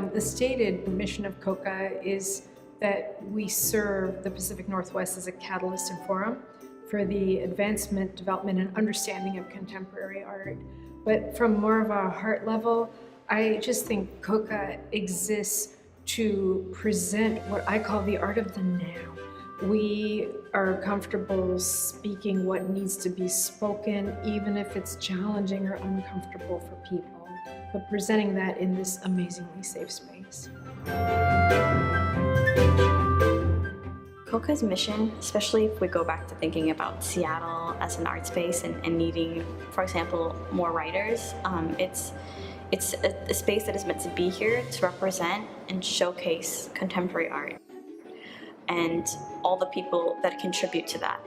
the stated mission of CoCA is that we serve the Pacific Northwest as a catalyst and forum for the advancement, development, and understanding of contemporary art. But from more of a heart level, I just think CoCA exists to present what I call the art of the now. We are comfortable speaking what needs to be spoken, even if it's challenging or uncomfortable for people, but presenting that in this amazingly safe space. CoCA's mission, especially if we go back to thinking about Seattle as an art space and needing, for example, more writers, it's a space that is meant to be here to represent and showcase contemporary art and all the people that contribute to that.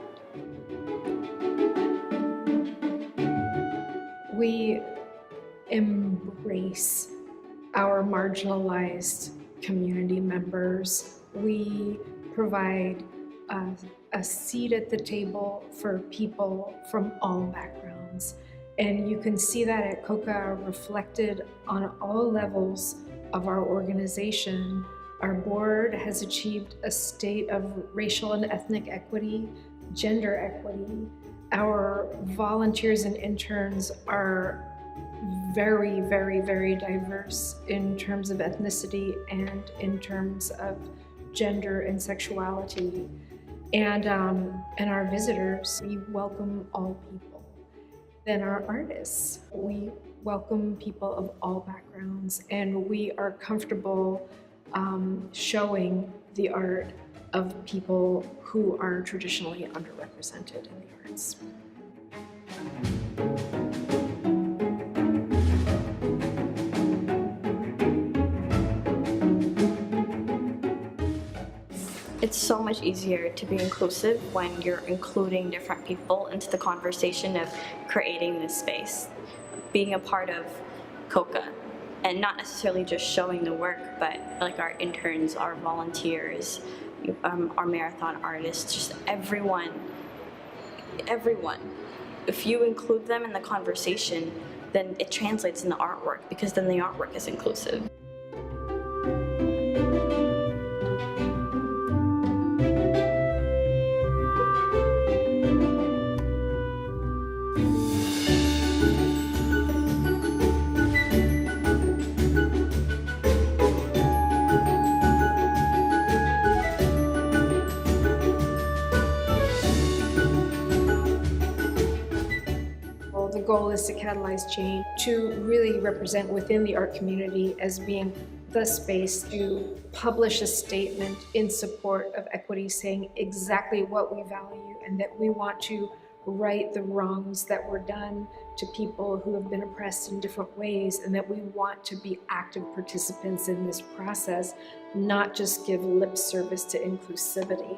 We embrace our marginalized community members. We provide a seat at the table for people from all backgrounds. And you can see that at CoCA reflected on all levels of our organization. Our board has achieved a state of racial and ethnic equity, gender equity. Our volunteers and interns are very, very, very diverse in terms of ethnicity and in terms of gender and sexuality. And our visitors, we welcome all people. Then our artists, we welcome people of all backgrounds, and we are comfortable showing the art of people who are traditionally underrepresented in the arts. It's so much easier to be inclusive when you're including different people into the conversation of creating this space, being a part of CoCA, and not necessarily just showing the work, but like our interns, our volunteers, our marathon artists, just everyone. If you include them in the conversation, then it translates in the artwork, because then the artwork is inclusive. The goal is to catalyze change, to really represent within the art community as being the space to publish a statement in support of equity, saying exactly what we value and that we want to right the wrongs that were done to people who have been oppressed in different ways, and that we want to be active participants in this process, not just give lip service to inclusivity.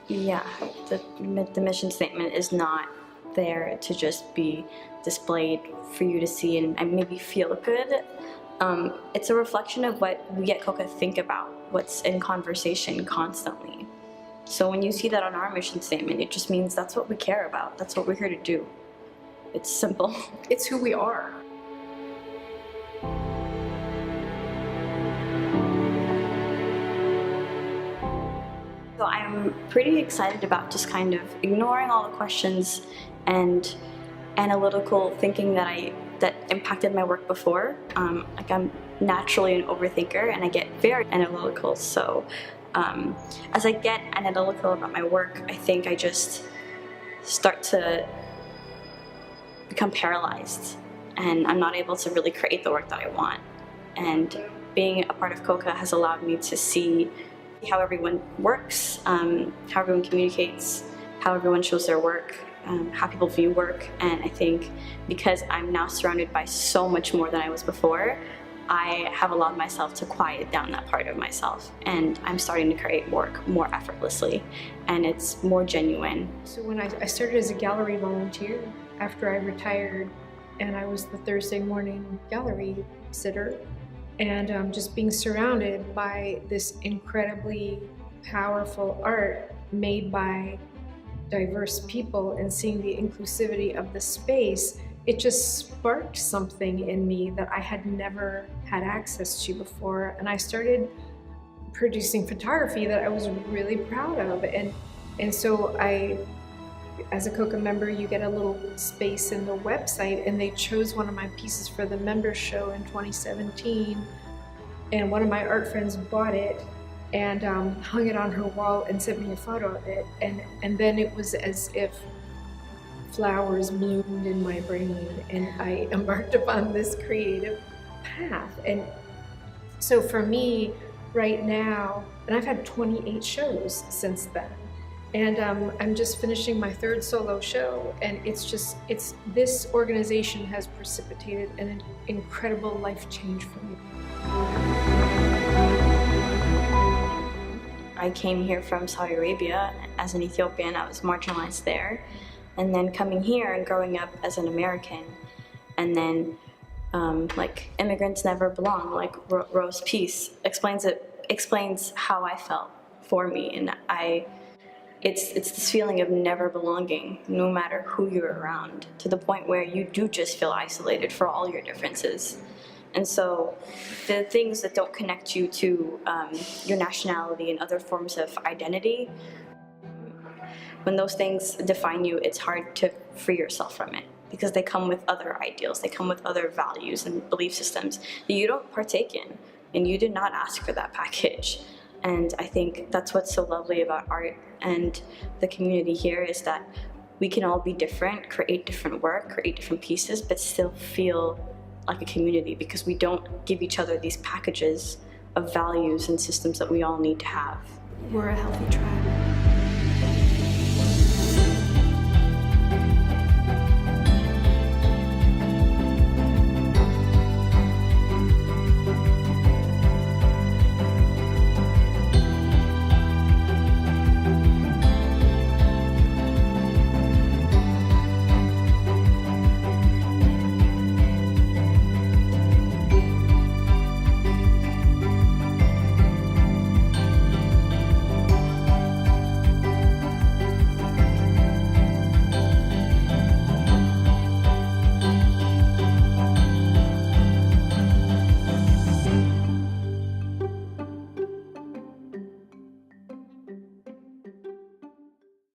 Yeah, the mission statement is not there to just be displayed for you to see and maybe feel good. It's a reflection of what we at CoCA think about, what's in conversation constantly. So when you see that on our mission statement, it just means that's what we care about. That's what we're here to do. It's simple. It's who we are. So I'm pretty excited about just kind of ignoring all the questions and analytical thinking that impacted my work before. Like I'm naturally an overthinker and I get very analytical. So as I get analytical about my work, I think I just start to become paralyzed and I'm not able to really create the work that I want. And being a part of CoCA has allowed me to see how everyone works, how everyone communicates, how everyone shows their work, how people view work. And I think because I'm now surrounded by so much more than I was before, I have allowed myself to quiet down that part of myself, and I'm starting to create work more effortlessly, and it's more genuine. So when I started as a gallery volunteer after I retired, and I was the Thursday morning gallery sitter, and just being surrounded by this incredibly powerful art made by diverse people and seeing the inclusivity of the space, it just sparked something in me that I had never had access to before. And I started producing photography that I was really proud of. And so as a CoCA member, you get a little space in the website, and they chose one of my pieces for the members show in 2017. And one of my art friends bought it and hung it on her wall and sent me a photo of it. And then it was as if flowers bloomed in my brain, and I embarked upon this creative path. And so for me right now, and I've had 28 shows since then, and I'm just finishing my 3rd solo show, and this organization has precipitated an incredible life change for me. I came here from Saudi Arabia as an Ethiopian. I was marginalized there. And then coming here and growing up as an American, and then like immigrants never belong, like Rose piece explains how I felt for me, and it's this feeling of never belonging, no matter who you're around, to the point where you do just feel isolated for all your differences. And so the things that don't connect you to your nationality and other forms of identity, when those things define you, it's hard to free yourself from it, because they come with other ideals, they come with other values and belief systems that you don't partake in, and you did not ask for that package. And I think that's what's so lovely about art and the community here, is that we can all be different, create different work, create different pieces, but still feel like a community, because we don't give each other these packages of values and systems that we all need to have. We're a healthy tribe.